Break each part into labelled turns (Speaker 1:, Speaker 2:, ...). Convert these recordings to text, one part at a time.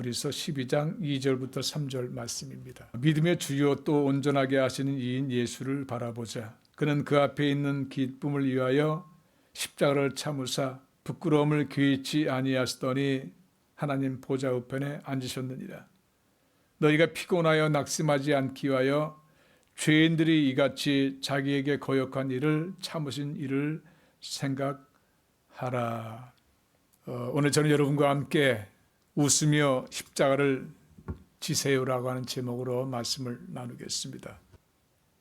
Speaker 1: 히브리서 12장 2절부터 3절 말씀입니다. 믿음의 주요 또 온전하게 하시는 이인 예수를 바라보자. 그는 그 앞에 있는 기쁨을 위하여 십자가를 참으사 부끄러움을 개의치 아니하시더니 하나님 보좌 우편에 앉으셨느니라. 너희가 피곤하여 낙심하지 않기 위하여 죄인들이 이같이 자기에게 거역한 일을 참으신 일을 생각하라. 오늘 저는 여러분과 함께 웃으며 십자가를 지세요라고 하는 제목으로 말씀을 나누겠습니다.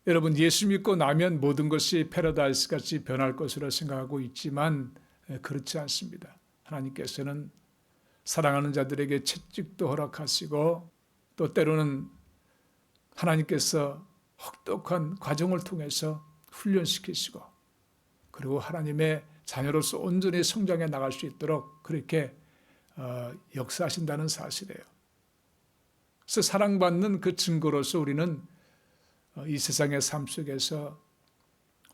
Speaker 1: 여러분, 예수 믿고 나면 모든 것이 패러다이스 같이 변할 것으로 생각하고 있지만 그렇지 않습니다. 하나님께서는 사랑하는 자들에게 채찍도 허락하시고 또 때로는 하나님께서 혹독한 과정을 통해서 훈련시키시고 그리고 하나님의 자녀로서 온전히 성장해 나갈 수 있도록 그렇게 역사하신다는 사실이에요. 그래서 사랑받는 그 증거로서 우리는 이 세상의 삶 속에서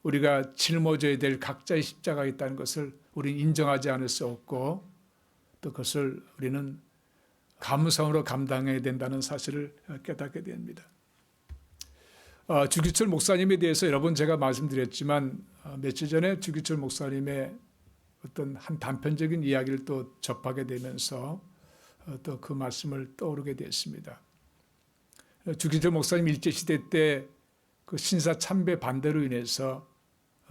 Speaker 1: 우리가 짊어져야 될 각자의 십자가가 있다는 것을 우리는 인정하지 않을 수 없고 또 그것을 우리는 감사함으로 감당해야 된다는 사실을 깨닫게 됩니다. 주기철 목사님에 대해서 여러 번 제가 말씀드렸지만 며칠 전에 주기철 목사님의 어떤 한 단편적인 이야기를 또 접하게 되면서 또 그 말씀을 떠오르게 됐습니다. 주기철 목사님 일제시대 때 그 신사 참배 반대로 인해서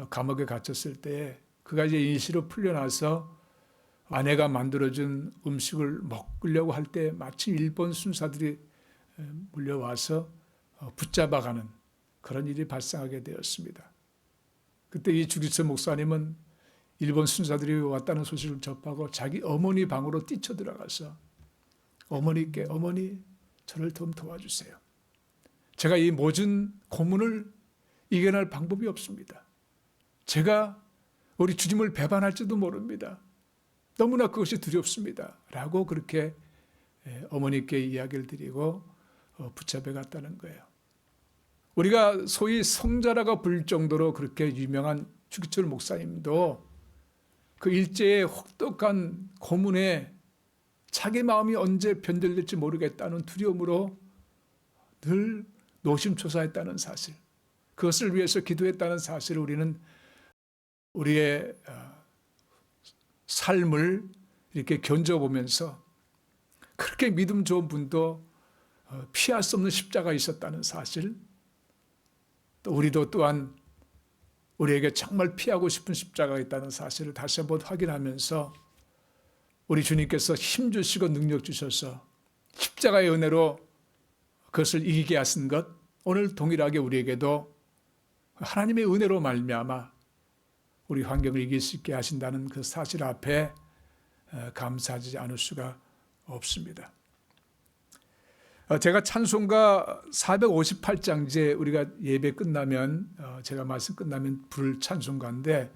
Speaker 1: 감옥에 갇혔을 때 그가 이제 인시로 풀려나서 아내가 만들어준 음식을 먹으려고 할 때 마침 일본 순사들이 몰려와서 붙잡아가는 그런 일이 발생하게 되었습니다. 그때 이 주기철 목사님은 일본 순사들이 왔다는 소식을 접하고 자기 어머니 방으로 뛰쳐들어가서 어머니께 어머니 저를 좀 도와주세요. 제가 이 모진 고문을 이겨낼 방법이 없습니다. 제가 우리 주님을 배반할지도 모릅니다. 너무나 그것이 두렵습니다. 라고 그렇게 어머니께 이야기를 드리고 붙잡혀 갔다는 거예요. 우리가 소위 성자라고 부를 정도로 그렇게 유명한 주기철 목사님도 그 일제의 혹독한 고문에 자기 마음이 언제 변절될지 모르겠다는 두려움으로 늘 노심초사했다는 사실, 그것을 위해서 기도했다는 사실을 우리는 우리의 삶을 이렇게 견뎌보면서 그렇게 믿음 좋은 분도 피할 수 없는 십자가 있었다는 사실, 또 우리도 또한 우리에게 정말 피하고 싶은 십자가가 있다는 사실을 다시 한번 확인하면서 우리 주님께서 힘주시고 능력 주셔서 십자가의 은혜로 그것을 이기게 하신 것, 오늘 동일하게 우리에게도 하나님의 은혜로 말미암아 우리 환경을 이길 수 있게 하신다는 그 사실 앞에 감사하지 않을 수가 없습니다. 제가 찬송가 458장, 이제 우리가 예배 끝나면 제가 말씀 끝나면 부를 찬송가인데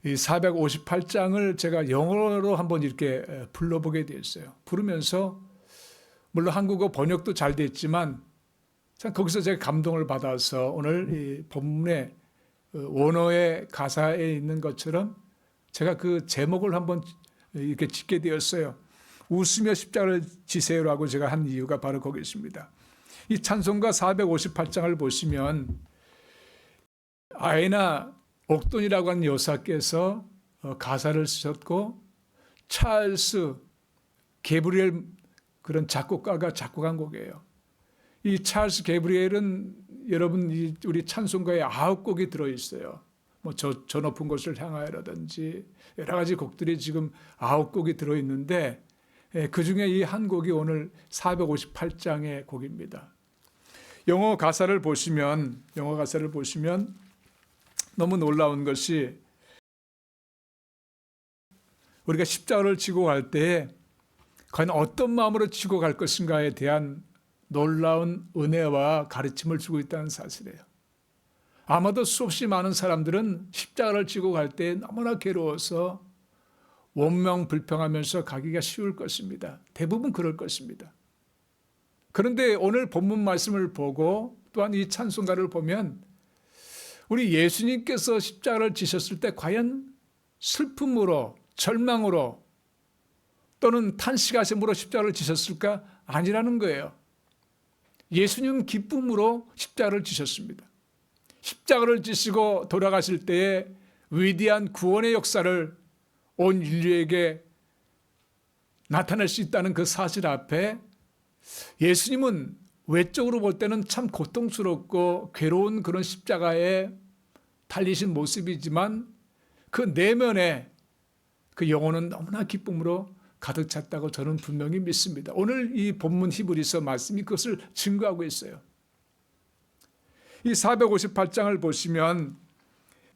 Speaker 1: 이 458장을 제가 영어로 한번 이렇게 불러보게 됐어요. 부르면서 물론 한국어 번역도 잘 됐지만 참 거기서 제가 감동을 받아서 오늘 이 본문의 원어의 가사에 있는 것처럼 제가 그 제목을 한번 이렇게 짓게 되었어요. 웃으며 십자가를 지세요라고 제가 한 이유가 바로 거기 있습니다. 이 찬송가 458장을 보시면 아에나 옥돈이라고 하는 여사께서 가사를 쓰셨고 찰스 게브리엘 그런 작곡가가 작곡한 곡이에요. 이 찰스 게브리엘은 여러분 우리 찬송가에 9곡이 들어있어요. 뭐 저 높은 곳을 향하여라든지 여러 가지 곡들이 지금 9곡이 들어있는데 그 중에 이 한 곡이 오늘 458장의 곡입니다. 영어 가사를 보시면 너무 놀라운 것이 우리가 십자가를 지고 갈 때 과연 어떤 마음으로 지고 갈 것인가에 대한 놀라운 은혜와 가르침을 주고 있다는 사실이에요. 아마도 수없이 많은 사람들은 십자가를 지고 갈 때 너무나 괴로워서 원망불평하면서 가기가 쉬울 것입니다. 대부분 그럴 것입니다. 그런데 오늘 본문 말씀을 보고 또한 이 찬송가를 보면 우리 예수님께서 십자가를 지셨을 때 과연 슬픔으로 절망으로 또는 탄식하심으로 십자가를 지셨을까? 아니라는 거예요. 예수님은 기쁨으로 십자가를 지셨습니다. 십자가를 지시고 돌아가실 때에 위대한 구원의 역사를 온 인류에게 나타낼 수 있다는 그 사실 앞에 예수님은 외적으로 볼 때는 참 고통스럽고 괴로운 그런 십자가에 달리신 모습이지만 그 내면에 그 영혼은 너무나 기쁨으로 가득 찼다고 저는 분명히 믿습니다. 오늘 이 본문 히브리서 말씀이 그것을 증거하고 있어요. 이 458장을 보시면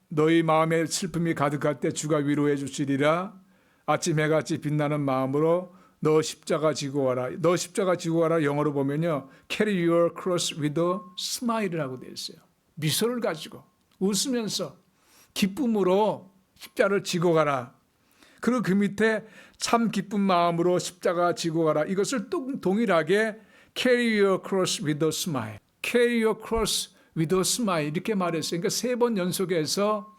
Speaker 1: 너희 마음에 슬픔이 가득할 때 주가 위로해 주시리라. 아침 해같이 빛나는 마음으로 너 십자가 지고 와라. 너 십자가 지고 와라 영어로 보면요. Carry your cross with a smile이라고 되어 있어요. 미소를 가지고 웃으면서 기쁨으로 십자가를 지고 가라. 그리고 그 밑에 참 기쁜 마음으로 십자가 지고 가라. 이것을 또 동일하게 Carry your cross with a smile. Carry your cross with a smile 이렇게 말했어요. 그러니까 3번 연속해서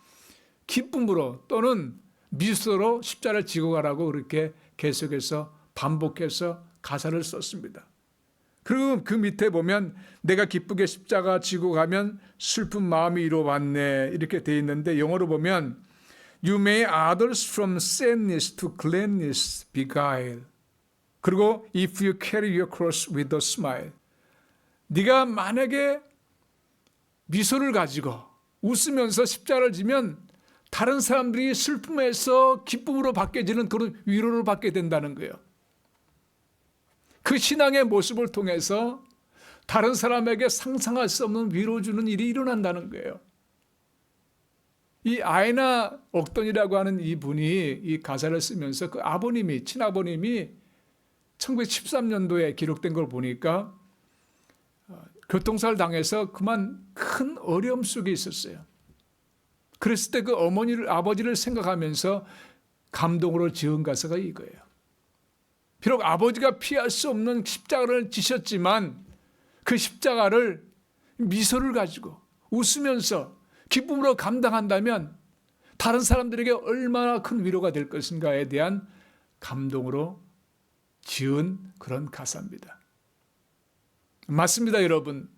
Speaker 1: 기쁨으로 또는 미소로 십자가를 지고 가라고 그렇게 계속해서 반복해서 가사를 썼습니다. 그리고 그 밑에 보면 내가 기쁘게 십자가 지고 가면 슬픈 마음이 이루어왔네 이렇게 돼 있는데 영어로 보면 You may others from sadness to gladness beguile. 그리고 if you carry your cross with a smile. 네가 만약에 미소를 가지고 웃으면서 십자가를 지면 다른 사람들이 슬픔에서 기쁨으로 바뀌어지는 그런 위로를 받게 된다는 거예요. 그 신앙의 모습을 통해서 다른 사람에게 상상할 수 없는 위로 주는 일이 일어난다는 거예요. 이 아이나 옥돈이라고 하는 이분이 이 가사를 쓰면서 그 아버님이 친아버님이 1913년도에 기록된 걸 보니까 교통사를 당해서 그만 큰 어려움 속에 있었어요. 그랬을 때 그 아버지를 생각하면서 감동으로 지은 가사가 이거예요. 비록 아버지가 피할 수 없는 십자가를 지셨지만 그 십자가를 미소를 가지고 웃으면서 기쁨으로 감당한다면 다른 사람들에게 얼마나 큰 위로가 될 것인가에 대한 감동으로 지은 그런 가사입니다. 맞습니다, 여러분.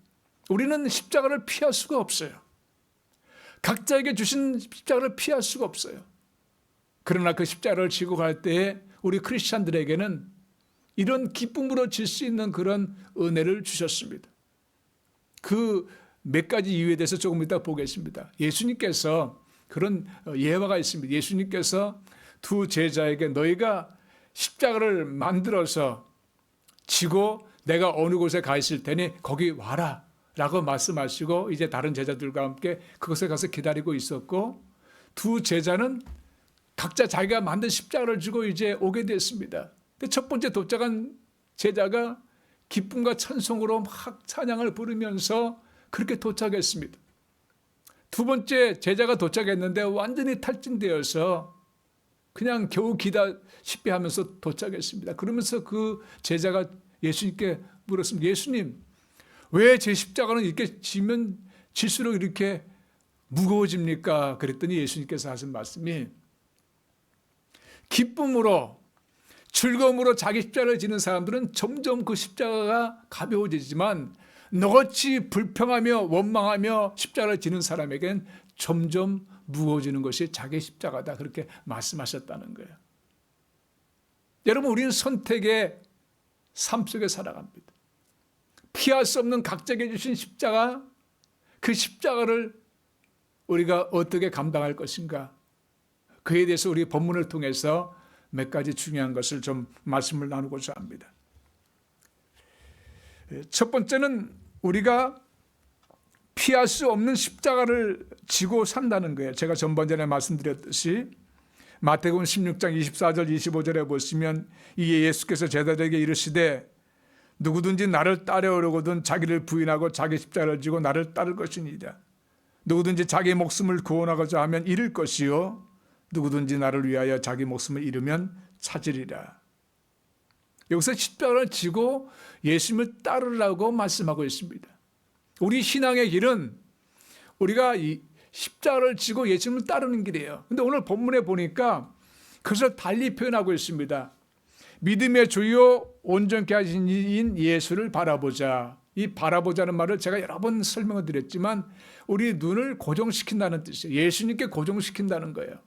Speaker 1: 우리는 십자가를 피할 수가 없어요. 각자에게 주신 십자가를 피할 수가 없어요. 그러나 그 십자가를 지고 갈 때에 우리 크리스찬들에게는 이런 기쁨으로 질 수 있는 그런 은혜를 주셨습니다. 그 몇 가지 이유에 대해서 조금 이따 보겠습니다. 예수님께서 그런 예화가 있습니다. 예수님께서 두 제자에게 너희가 십자가를 만들어서 지고 내가 어느 곳에 가 있을 테니 거기 와라 라고 말씀하시고 이제 다른 제자들과 함께 그곳에 가서 기다리고 있었고 두 제자는 각자 자기가 만든 십자가를 지고 이제 오게 됐습니다. 근데 첫 번째 도착한 제자가 기쁨과 찬송으로 막 찬양을 부르면서 그렇게 도착했습니다. 두 번째 제자가 도착했는데 완전히 탈진되어서 그냥 겨우 기다시피 하면서 도착했습니다. 그러면서 그 제자가 예수님께 물었습니다. 예수님, 왜 제 십자가는 이렇게 지면 질수록 이렇게 무거워집니까? 그랬더니 예수님께서 하신 말씀이 기쁨으로 즐거움으로 자기 십자가를 지는 사람들은 점점 그 십자가가 가벼워지지만 너같이 불평하며 원망하며 십자가를 지는 사람에겐 점점 무거워지는 것이 자기 십자가다. 그렇게 말씀하셨다는 거예요. 여러분, 우리는 선택의 삶 속에 살아갑니다. 피할 수 없는 각자에게 주신 십자가, 그 십자가를 우리가 어떻게 감당할 것인가? 그에 대해서 우리 본문을 통해서 몇 가지 중요한 것을 좀 말씀을 나누고자 합니다. 첫 번째는 우리가 피할 수 없는 십자가를 지고 산다는 거예요. 제가 전번전에 말씀드렸듯이 마태복음 16장 24절 25절에 보시면 이에 예수께서 제자들에게 이르시되 누구든지 나를 따르려거든 자기를 부인하고 자기 십자가를 지고 나를 따를 것이니라. 누구든지 자기 목숨을 구원하고자 하면 잃을 것이요 누구든지 나를 위하여 자기 목숨을 잃으면 찾으리라. 여기서 십자가를 지고 예수님을 따르라고 말씀하고 있습니다. 우리 신앙의 길은 우리가 이 십자가를 지고 예수님을 따르는 길이에요. 그런데 오늘 본문에 보니까 그것을 달리 표현하고 있습니다. 믿음의 주요 온전케 하신 이인 예수를 바라보자. 이 바라보자는 말을 제가 여러 번 설명을 드렸지만 우리 눈을 고정시킨다는 뜻이에요. 예수님께 고정시킨다는 거예요.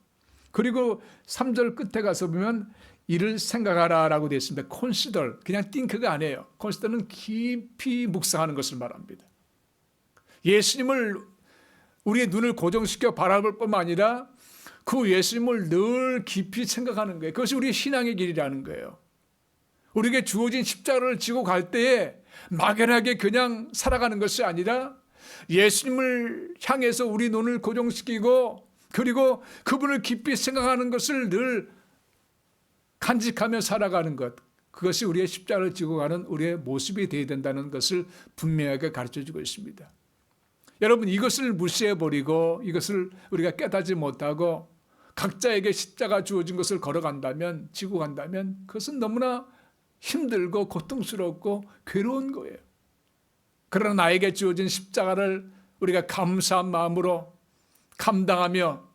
Speaker 1: 그리고 3절 끝에 가서 보면 이를 생각하라 라고 되어 있습니다. consider, 그냥 think가 아니에요. consider는 깊이 묵상하는 것을 말합니다. 예수님을 우리의 눈을 고정시켜 바라볼 뿐만 아니라 그 예수님을 늘 깊이 생각하는 거예요. 그것이 우리의 신앙의 길이라는 거예요. 우리에게 주어진 십자가를 지고 갈 때에 막연하게 그냥 살아가는 것이 아니라 예수님을 향해서 우리 눈을 고정시키고 그리고 그분을 깊이 생각하는 것을 늘 간직하며 살아가는 것, 그것이 우리의 십자가를 지고 가는 우리의 모습이 되어야 된다는 것을 분명하게 가르쳐주고 있습니다. 여러분, 이것을 무시해버리고 이것을 우리가 깨닫지 못하고 각자에게 십자가 주어진 것을 걸어간다면, 지고 간다면 그것은 너무나 힘들고 고통스럽고 괴로운 거예요. 그러나 나에게 주어진 십자가를 우리가 감사한 마음으로 감당하며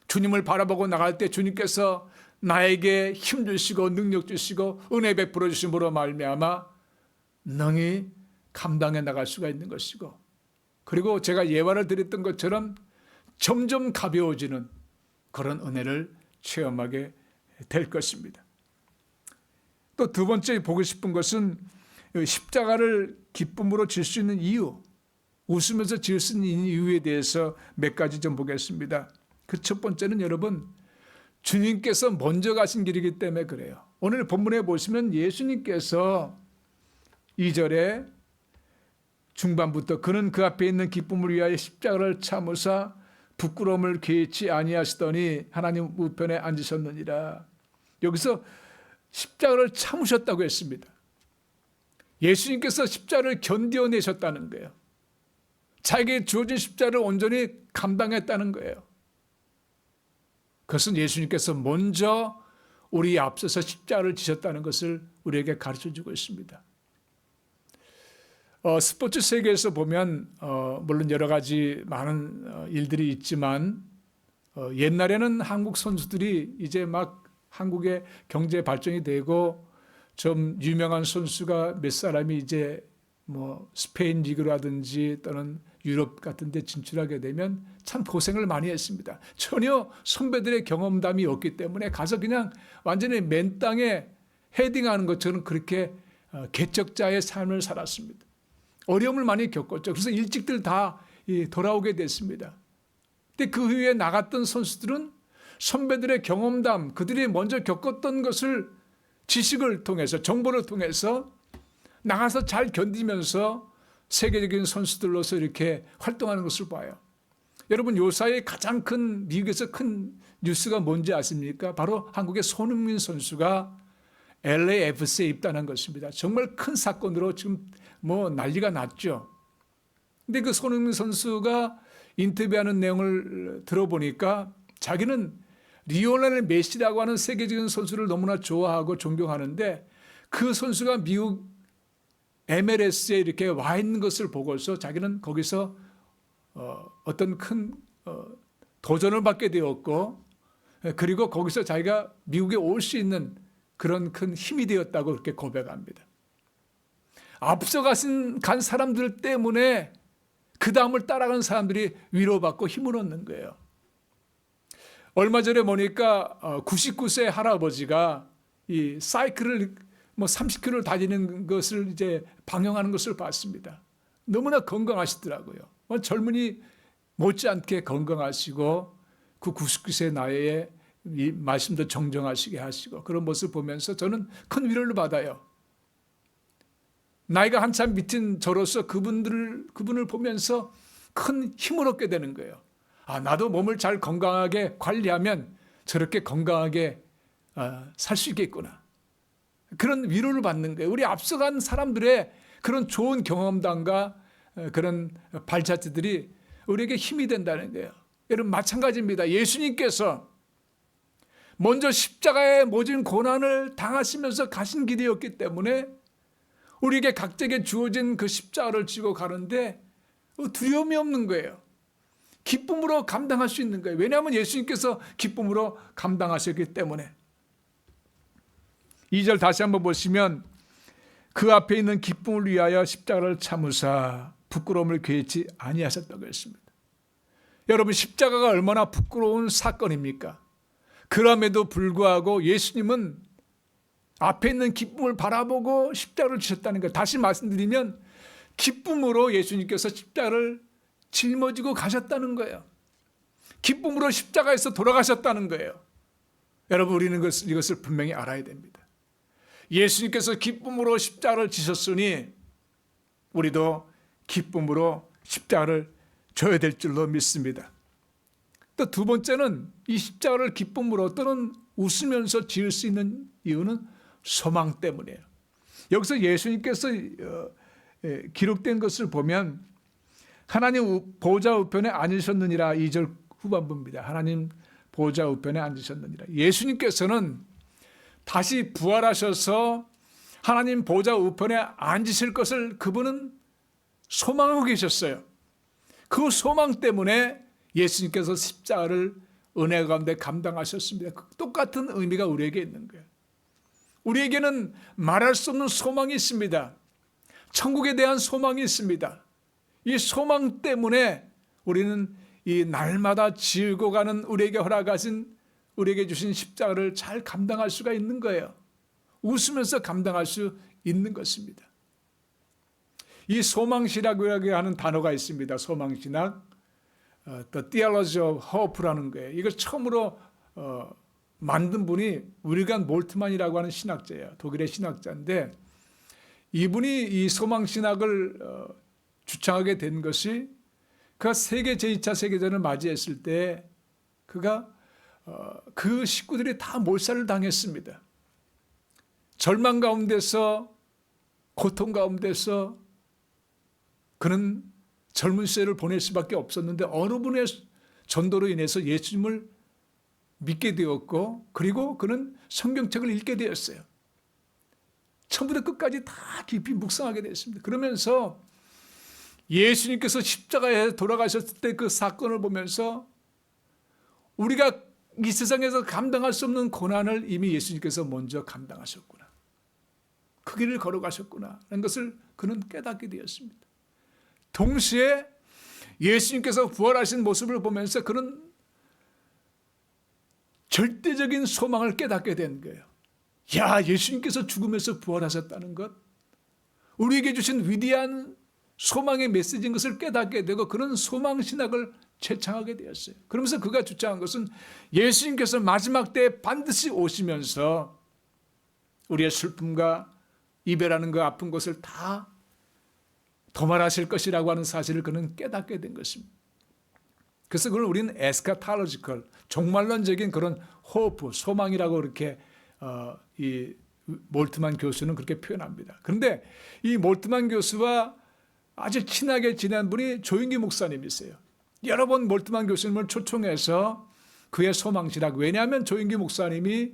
Speaker 1: 주님을 바라보고 나갈 때 주님께서 나에게 힘 주시고 능력 주시고 은혜 베풀어 주심으로 말미암아 능히 감당해 나갈 수가 있는 것이고, 그리고 제가 예화를 드렸던 것처럼 점점 가벼워지는 그런 은혜를 체험하게 될 것입니다. 또 두 번째 보고 싶은 것은 십자가를 기쁨으로 질 수 있는 이유, 웃으면서 질 수 있는 이유에 대해서 몇 가지 좀 보겠습니다. 그 첫 번째는 여러분, 주님께서 먼저 가신 길이기 때문에 그래요. 오늘 본문에 보시면 예수님께서 2절에 중반부터 그는 그 앞에 있는 기쁨을 위하여 십자가를 참으사 부끄러움을 개의치 아니하시더니 하나님 우편에 앉으셨느니라. 여기서 십자가를 참으셨다고 했습니다. 예수님께서 십자가를 견뎌내셨다는 거예요. 자기에게 주어진 십자가를 온전히 감당했다는 거예요. 그것은 예수님께서 먼저 우리 앞서서 십자가를 지셨다는 것을 우리에게 가르쳐주고 있습니다. 스포츠 세계에서 보면 물론 여러 가지 많은 일들이 있지만 옛날에는 한국 선수들이 이제 막 한국의 경제 발전이 되고 좀 유명한 선수가 몇 사람이 이제 뭐 스페인 리그라든지 또는 유럽 같은 데 진출하게 되면 참 고생을 많이 했습니다. 전혀 선배들의 경험담이 없기 때문에 가서 그냥 완전히 맨 땅에 헤딩하는 것처럼 그렇게 개척자의 삶을 살았습니다. 어려움을 많이 겪었죠. 그래서 일찍들 다 돌아오게 됐습니다. 근데 그 후에 나갔던 선수들은 선배들의 경험담, 그들이 먼저 겪었던 것을 지식을 통해서, 정보를 통해서 나가서 잘 견디면서 세계적인 선수들로서 이렇게 활동하는 것을 봐요. 여러분, 요사이 가장 큰, 미국에서 큰 뉴스가 뭔지 아십니까? 바로 한국의 손흥민 선수가 LAFC에 입단한 것입니다. 정말 큰 사건으로 지금 뭐 난리가 났죠. 근데 그 손흥민 선수가 인터뷰하는 내용을 들어보니까 자기는 리오넬 메시라고 하는 세계적인 선수를 너무나 좋아하고 존경하는데 그 선수가 미국 MLS에 이렇게 와 있는 것을 보고서 자기는 거기서 어떤 큰 도전을 받게 되었고, 그리고 거기서 자기가 미국에 올 수 있는 그런 큰 힘이 되었다고 그렇게 고백합니다. 앞서간 사람들 때문에 그 다음을 따라간 사람들이 위로받고 힘을 얻는 거예요. 얼마 전에 보니까 99세 할아버지가 이 사이클을 뭐 30km를 다니는 것을 이제 방영하는 것을 봤습니다. 너무나 건강하시더라고요. 젊은이 못지않게 건강하시고 그 99세 나이에 이 말씀도 정정하시게 하시고 그런 모습을 보면서 저는 큰 위로를 받아요. 나이가 한참 밑인 저로서 그분을 보면서 큰 힘을 얻게 되는 거예요. 아, 나도 몸을 잘 건강하게 관리하면 저렇게 건강하게 살 수 있겠구나. 그런 위로를 받는 거예요. 우리 앞서간 사람들의 그런 좋은 경험담과 그런 발자취들이 우리에게 힘이 된다는 거예요. 여러분, 마찬가지입니다. 예수님께서 먼저 십자가에 모진 고난을 당하시면서 가신 길이었기 때문에 우리에게 각자에게 주어진 그 십자가를 지고 가는데 두려움이 없는 거예요. 기쁨으로 감당할 수 있는 거예요. 왜냐하면 예수님께서 기쁨으로 감당하셨기 때문에. 2절 다시 한번 보시면 그 앞에 있는 기쁨을 위하여 십자가를 참으사 부끄러움을 괴치 아니하셨다고 했습니다. 여러분, 십자가가 얼마나 부끄러운 사건입니까? 그럼에도 불구하고 예수님은 앞에 있는 기쁨을 바라보고 십자가를 지셨다는 것. 다시 말씀드리면 기쁨으로 예수님께서 십자가를 짊어지고 가셨다는 거예요. 기쁨으로 십자가에서 돌아가셨다는 거예요. 여러분, 우리는 이것을 분명히 알아야 됩니다. 예수님께서 기쁨으로 십자가를 지셨으니 우리도 기쁨으로 십자가를 져야 될 줄로 믿습니다. 또 두 번째는 이 십자가를 기쁨으로 또는 웃으면서 지을 수 있는 이유는 소망 때문이에요. 여기서 예수님께서 기록된 것을 보면 하나님 보좌 우편에 앉으셨느니라 2절 후반부입니다. 하나님 보좌 우편에 앉으셨느니라. 예수님께서는 다시 부활하셔서 하나님 보좌 우편에 앉으실 것을 그분은 소망하고 계셨어요. 그 소망 때문에 예수님께서 십자가를 은혜 가운데 감당하셨습니다. 똑같은 의미가 우리에게 있는 거예요. 우리에게는 말할 수 없는 소망이 있습니다. 천국에 대한 소망이 있습니다. 이 소망 때문에 우리는 이 날마다 지고 가는 우리에게 허락하신, 우리에게 주신 십자가를 잘 감당할 수가 있는 거예요. 웃으면서 감당할 수 있는 것입니다. 이 소망신학이라고 하는 단어가 있습니다. 소망신학, The Theology of Hope라는 거예요. 이걸 처음으로 만든 분이 윌리엄 몰트만이라고 하는 신학자예요. 독일의 신학자인데 이분이 이 소망신학을 주창하게 된 것이 그가 세계 제2차 세계대전을 맞이했을 때 그가 그 식구들이 다 몰살을 당했습니다. 절망 가운데서, 고통 가운데서 그는 젊은 시절을 보낼 수밖에 없었는데 어느 분의 전도로 인해서 예수님을 믿게 되었고, 그리고 그는 성경책을 읽게 되었어요. 처음부터 끝까지 다 깊이 묵상하게 되었습니다. 그러면서 예수님께서 십자가에 돌아가셨을 때 그 사건을 보면서 우리가 이 세상에서 감당할 수 없는 고난을 이미 예수님께서 먼저 감당하셨구나, 그 길을 걸어가셨구나 라는 것을 그는 깨닫게 되었습니다. 동시에 예수님께서 부활하신 모습을 보면서 그는 절대적인 소망을 깨닫게 된 거예요. 야, 예수님께서 죽음에서 부활하셨다는 것, 우리에게 주신 위대한 소망의 메시지인 것을 깨닫게 되고 그런 소망신학을 제창하게 되었어요. 그러면서 그가 주장한 것은 예수님께서 마지막 때에 반드시 오시면서 우리의 슬픔과 이별하는 그 아픈 것을 다 도말하실 것이라고 하는 사실을 그는 깨닫게 된 것입니다. 그래서 그걸 우리는 에스카탈로지컬, 종말론적인 그런 호프, 소망이라고 이렇게 이 몰트만 교수는 그렇게 표현합니다. 그런데 이 몰트만 교수와 아주 친하게 지낸 분이 조인기 목사님이세요. 여러 번 몰트만 교수님을 초청해서 그의 소망신학, 왜냐하면 조인기 목사님이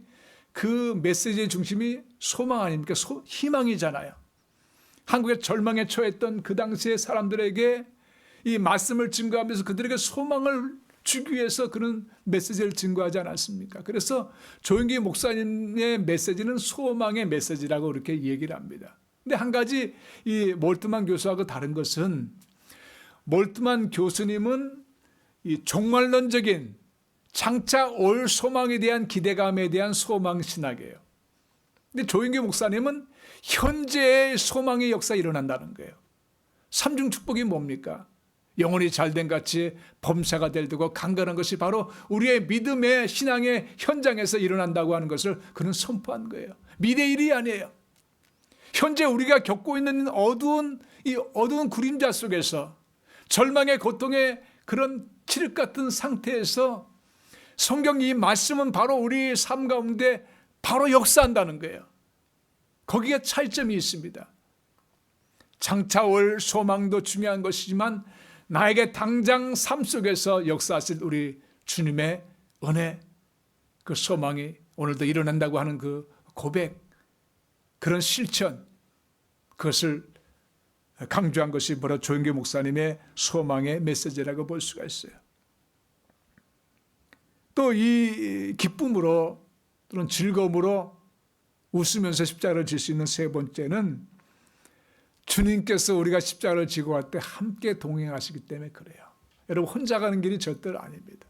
Speaker 1: 그 메시지의 중심이 소망 아닙니까? 희망이잖아요. 한국의 절망에 처했던 그 당시의 사람들에게 이 말씀을 증거하면서 그들에게 소망을 주기 위해서 그런 메시지를 증거하지 않았습니까? 그래서 조인기 목사님의 메시지는 소망의 메시지라고 이렇게 얘기를 합니다. 근데 한 가지 이 몰트만 교수하고 다른 것은 몰트만 교수님은 이 종말론적인 장차 올 소망에 대한 기대감에 대한 소망 신학이에요. 근데 조인기 목사님은 현재의 소망의 역사가 일어난다는 거예요. 삼중 축복이 뭡니까? 영혼이 잘된 같이 범사가 될되고 강건한 것이 바로 우리의 믿음의 신앙의 현장에서 일어난다고 하는 것을 그는 선포한 거예요. 미래 일이 아니에요. 현재 우리가 겪고 있는 어두운 그림자 속에서 절망의 고통의 그런 칠흑 같은 상태에서 성경 이 말씀은 바로 우리 삶 가운데 바로 역사한다는 거예요. 거기에 차이점이 있습니다. 장차 올 소망도 중요한 것이지만 나에게 당장 삶 속에서 역사하실 우리 주님의 은혜, 그 소망이 오늘도 일어난다고 하는 그 고백, 그런 실천, 그것을 강조한 것이 바로 조인기 목사님의 소망의 메시지라고 볼 수가 있어요. 또 이 기쁨으로 또는 즐거움으로 웃으면서 십자가를 질 수 있는 세 번째는 주님께서 우리가 십자가를 지고 갈 때 함께 동행하시기 때문에 그래요. 여러분 혼자 가는 길이 절대로 아닙니다.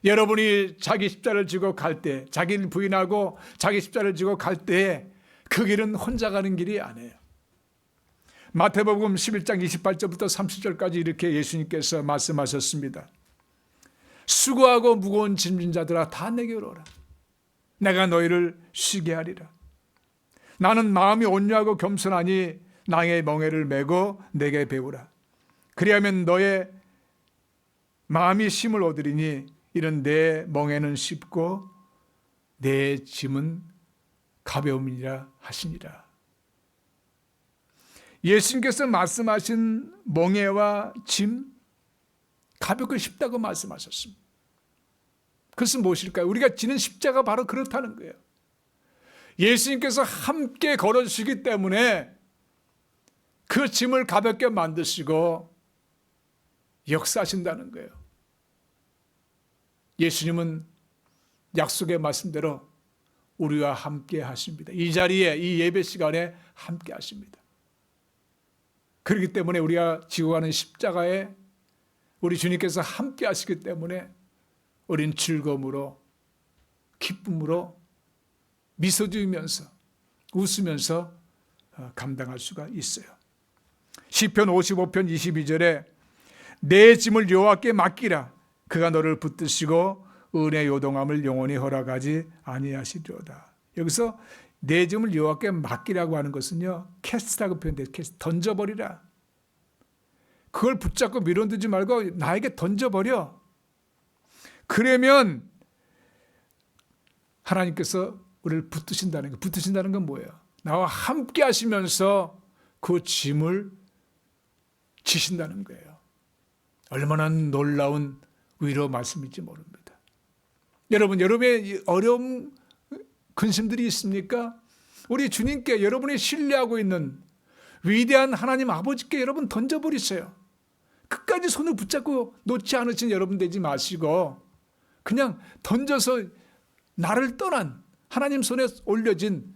Speaker 1: 여러분이 자기 십자가를 지고 갈 때, 자기를 부인하고 자기 십자가를 지고 갈 때 그 길은 혼자 가는 길이 아니에요. 마태복음 11장 28절부터 30절까지 이렇게 예수님께서 말씀하셨습니다. 수고하고 무거운 짐진 자들아 다 내게로 오라. 내가 너희를 쉬게 하리라. 나는 마음이 온유하고 겸손하니 나의 멍에를 메고 내게 배우라. 그리하면 너의 마음이 쉼을 얻으리니 이는 내 멍에는 쉽고 내 짐은 가벼움이라 하시니라. 예수님께서 말씀하신 멍에와 짐 가볍고 쉽다고 말씀하셨습니다. 그것은 무엇일까요? 우리가 지는 십자가 바로 그렇다는 거예요. 예수님께서 함께 걸어주시기 때문에 그 짐을 가볍게 만드시고 역사하신다는 거예요. 예수님은 약속의 말씀대로 우리와 함께 하십니다. 이 자리에, 이 예배 시간에 함께 하십니다. 그렇기 때문에 우리가 지고 가는 십자가에 우리 주님께서 함께 하시기 때문에 우린 즐거움으로, 기쁨으로 미소 지으면서 웃으면서 감당할 수가 있어요. 시편 55편 22절에 내 짐을 여호와께 맡기라. 그가 너를 붙드시고 은혜 요동함을 영원히 허락하지 아니하시리로다. 여기서 내 짐을 여호와께 맡기라고 하는 것은요, 캐스트라고 표현돼요. 캐스트, 던져버리라. 그걸 붙잡고 밀어두지 말고 나에게 던져버려. 그러면 하나님께서 우리를 붙드신다는 거. 붙드신다는 건 뭐예요? 나와 함께 하시면서 그 짐을 지신다는 거예요. 얼마나 놀라운 위로 말씀일지 모릅니다. 여러분, 여러분의 어려움, 근심들이 있습니까? 우리 주님께 여러분이 신뢰하고 있는 위대한 하나님 아버지께 여러분 던져버리세요. 끝까지 손을 붙잡고 놓지 않으신 여러분 되지 마시고 그냥 던져서 나를 떠난 하나님 손에 올려진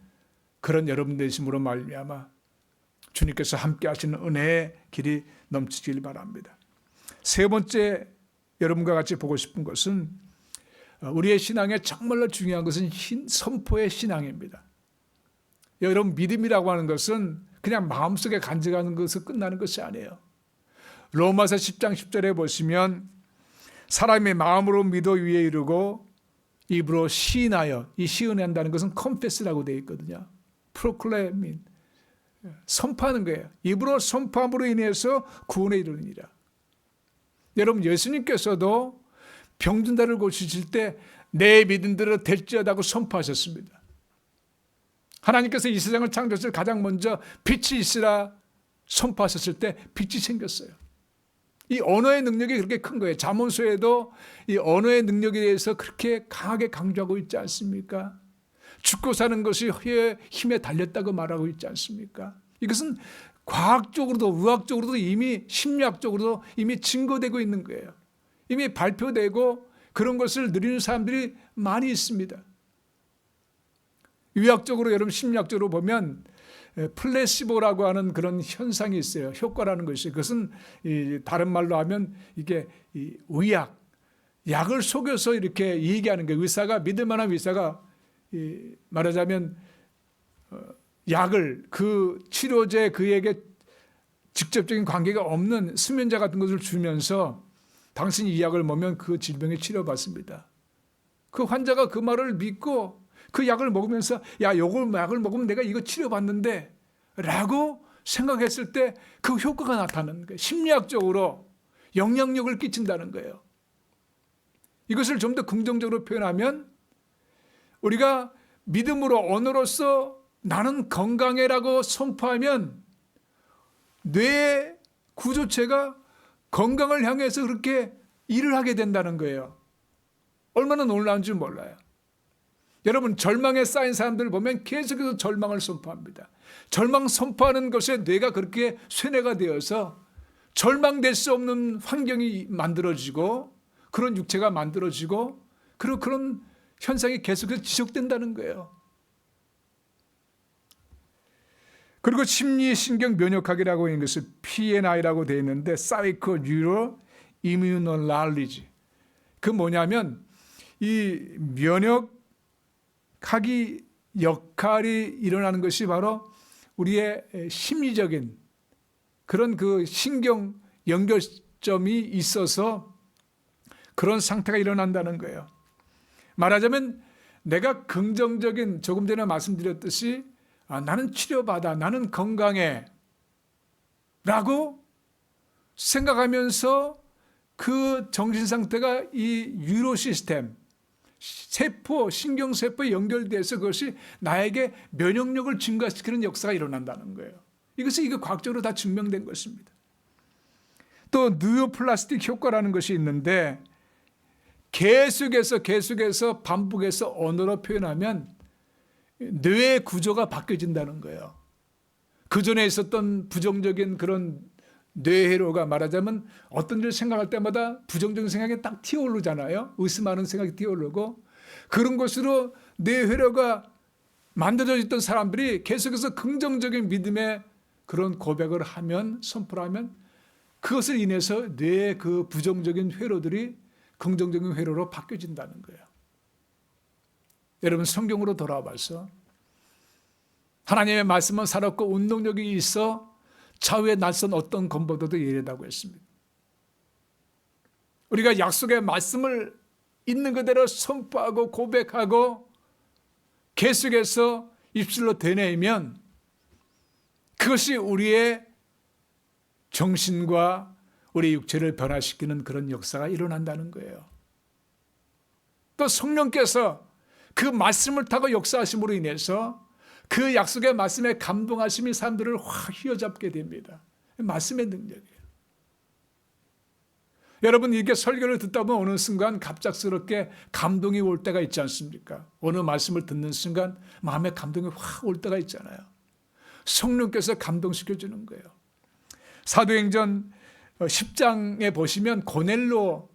Speaker 1: 그런 여러분 되심으로 말미암아 주님께서 함께 하시는 은혜의 길이 넘치길 바랍니다. 세 번째 여러분과 같이 보고 싶은 것은 우리의 신앙에 정말로 중요한 것은 선포의 신앙입니다. 여러분, 믿음이라고 하는 것은 그냥 마음속에 간직하는 것으로 끝나는 것이 아니에요. 로마서 10장 10절에 보시면 사람의 마음으로 믿어 위에 이르고 입으로 시인하여, 이 시인한다는 것은 confess라고 되어 있거든요. proclaiming, 선포하는 거예요. 입으로 선포함으로 인해서 구원에 이르느니라. 여러분, 예수님께서도 병든 자를 고치실 때 내 믿음대로 될지어다고 선포하셨습니다. 하나님께서 이 세상을 창조하실 가장 먼저 빛이 있으라 선포하셨을 때 빛이 생겼어요. 이 언어의 능력이 그렇게 큰 거예요. 잠언서에도 이 언어의 능력에 대해서 그렇게 강하게 강조하고 있지 않습니까? 죽고 사는 것이 혀의 힘에 달렸다고 말하고 있지 않습니까? 이것은 과학적으로도 의학적으로도 이미 심리학적으로도 이미 증거되고 있는 거예요. 이미 발표되고 그런 것을 누리는 사람들이 많이 있습니다. 의학적으로, 여러분 심리학적으로 보면 플레시보라고 하는 그런 현상이 있어요. 효과라는 것이. 그것은 다른 말로 하면 이게 의학, 약을 속여서 이렇게 얘기하는 거예요. 의사가, 믿을 만한 의사가 말하자면 약을, 그 치료제, 그에게 직접적인 관계가 없는 수면제 같은 것을 주면서 당신이 이 약을 먹으면 그 질병에 치료받습니다. 그 환자가 그 말을 믿고 그 약을 먹으면서 야, 요걸 약을 먹으면 내가 이거 치료받는데 라고 생각했을 때 그 효과가 나타나는 거예요. 심리학적으로 영향력을 끼친다는 거예요. 이것을 좀 더 긍정적으로 표현하면 우리가 믿음으로 언어로서 나는 건강해라고 선포하면 뇌의 구조체가 건강을 향해서 그렇게 일을 하게 된다는 거예요. 얼마나 놀라운 줄 몰라요. 여러분, 절망에 쌓인 사람들을 보면 계속해서 절망을 선포합니다. 절망 선포하는 것에 뇌가 그렇게 쇠뇌가 되어서 절망될 수 없는 환경이 만들어지고 그런 육체가 만들어지고 그런 현상이 계속해서 지속된다는 거예요. 그리고 심리신경 면역학이라고 있는 것은 P&I라고 되어 있는데 Psycho Neuro Immunology. 그 뭐냐면 이 면역학이 역할이 일어나는 것이 바로 우리의 심리적인 그런 그 신경 연결점이 있어서 그런 상태가 일어난다는 거예요. 말하자면 내가 긍정적인, 조금 전에 말씀드렸듯이 나는 치료받아, 나는 건강해 라고 생각하면서 그 정신 상태가 이 유로 시스템, 세포, 신경세포에 연결돼서 그것이 나에게 면역력을 증가시키는 역사가 일어난다는 거예요. 이것이 과학적으로 다 증명된 것입니다. 또 뉴로플라스틱 효과라는 것이 있는데 계속해서 반복해서 언어로 표현하면 뇌의 구조가 바뀌어진다는 거예요. 그전에 있었던 부정적인 그런 뇌회로가 말하자면 어떤 일을 생각할 때마다 부정적인 생각이 딱 튀어오르잖아요. 의심하는 생각이 튀어오르고 그런 것으로 뇌회로가 만들어져 있던 사람들이 계속해서 긍정적인 믿음의 그런 고백을 하면, 선포를 하면 그것을 인해서 뇌의 그 부정적인 회로들이 긍정적인 회로로 바뀌어진다는 거예요. 여러분 성경으로 돌아와서 하나님의 말씀은 살았고 운동력이 있어 좌우에 낯선 어떤 검보다도 예리하다고 했습니다. 우리가 약속의 말씀을 있는 그대로 선포하고 고백하고 계속해서 입술로 되뇌이면 그것이 우리의 정신과 우리 육체를 변화시키는 그런 역사가 일어난다는 거예요. 또 성령께서 그 말씀을 타고 역사하심으로 인해서 그 약속의 말씀에 감동하심이 사람들을 확 휘어잡게 됩니다. 말씀의 능력이에요. 여러분 이게 설교를 듣다 보면 어느 순간 갑작스럽게 감동이 올 때가 있지 않습니까? 어느 말씀을 듣는 순간 마음에 감동이 확 올 때가 있잖아요. 성령께서 감동시켜주는 거예요. 사도행전 10장에 보시면 고넬로,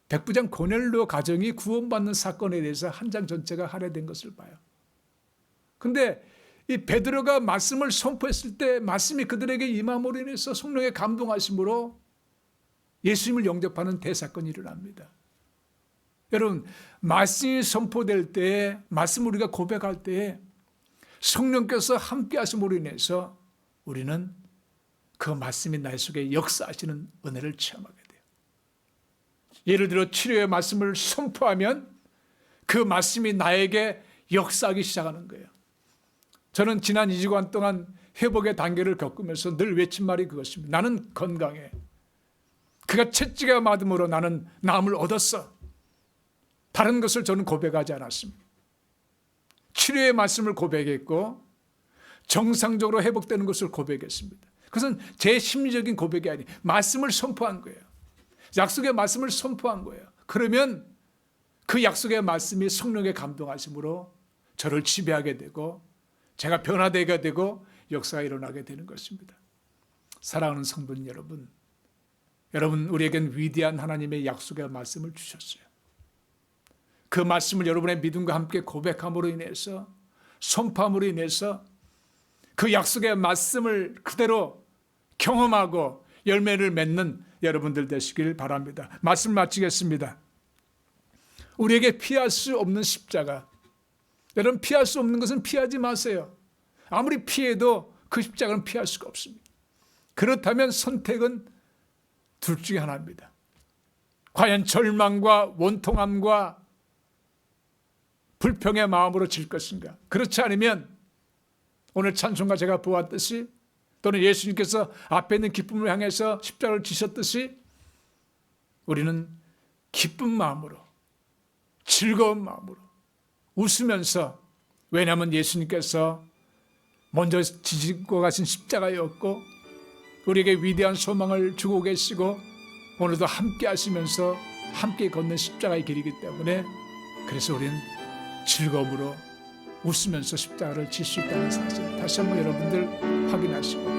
Speaker 1: 백부장 고넬로 가정이 구원받는 사건에 대해서 한 장 전체가 할애된 것을 봐요. 근데 이 베드로가 말씀을 선포했을 때 말씀이 그들에게 임함으로 인해서 성령의 감동하심으로 예수님을 영접하는 대사건이 일어납니다. 여러분 말씀이 선포될 때, 말씀을 우리가 고백할 때 성령께서 함께 하심으로 인해서 우리는 그 말씀이 나의 속에 역사하시는 은혜를 체험하게 돼요. 예를 들어 치료의 말씀을 선포하면 그 말씀이 나에게 역사하기 시작하는 거예요. 저는 지난 2주간 동안 회복의 단계를 겪으면서 늘 외친 말이 그것입니다. 나는 건강해. 그가 채찍에 맞음으로 나는 나음을 얻었어. 다른 것을 저는 고백하지 않았습니다. 치료의 말씀을 고백했고 정상적으로 회복되는 것을 고백했습니다. 그것은 제 심리적인 고백이 아니에요. 말씀을 선포한 거예요. 약속의 말씀을 선포한 거예요. 그러면 그 약속의 말씀이 성령의 감동하심으로 저를 지배하게 되고 제가 변화되게 되고 역사가 일어나게 되는 것입니다. 사랑하는 성도 여러분, 우리에겐 위대한 하나님의 약속의 말씀을 주셨어요. 그 말씀을 여러분의 믿음과 함께 고백함으로 인해서, 선포함으로 인해서 그 약속의 말씀을 그대로 경험하고 열매를 맺는 여러분들 되시길 바랍니다. 말씀 마치겠습니다. 우리에게 피할 수 없는 십자가. 여러분 피할 수 없는 것은 피하지 마세요. 아무리 피해도 그 십자가는 피할 수가 없습니다. 그렇다면 선택은 둘 중에 하나입니다. 과연 절망과 원통함과 불평의 마음으로 질 것인가? 그렇지 않으면 오늘 찬송가 제가 보았듯이 또는 예수님께서 앞에 있는 기쁨을 향해서 십자가를 지셨듯이 우리는 기쁜 마음으로, 즐거운 마음으로 웃으면서, 왜냐하면 예수님께서 먼저 지시고 가신 십자가였고 우리에게 위대한 소망을 주고 계시고 오늘도 함께 하시면서 함께 걷는 십자가의 길이기 때문에 그래서 우리는 즐거움으로 웃으면서 십자가를 질 수 있다는 사실 다시 한번 여러분들 확인하시고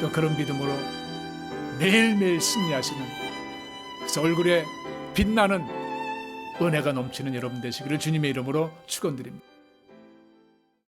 Speaker 1: 또 그런 믿음으로 매일매일 승리하시는, 그래서 얼굴에 빛나는 은혜가 넘치는 여러분 되시기를 주님의 이름으로 축원드립니다.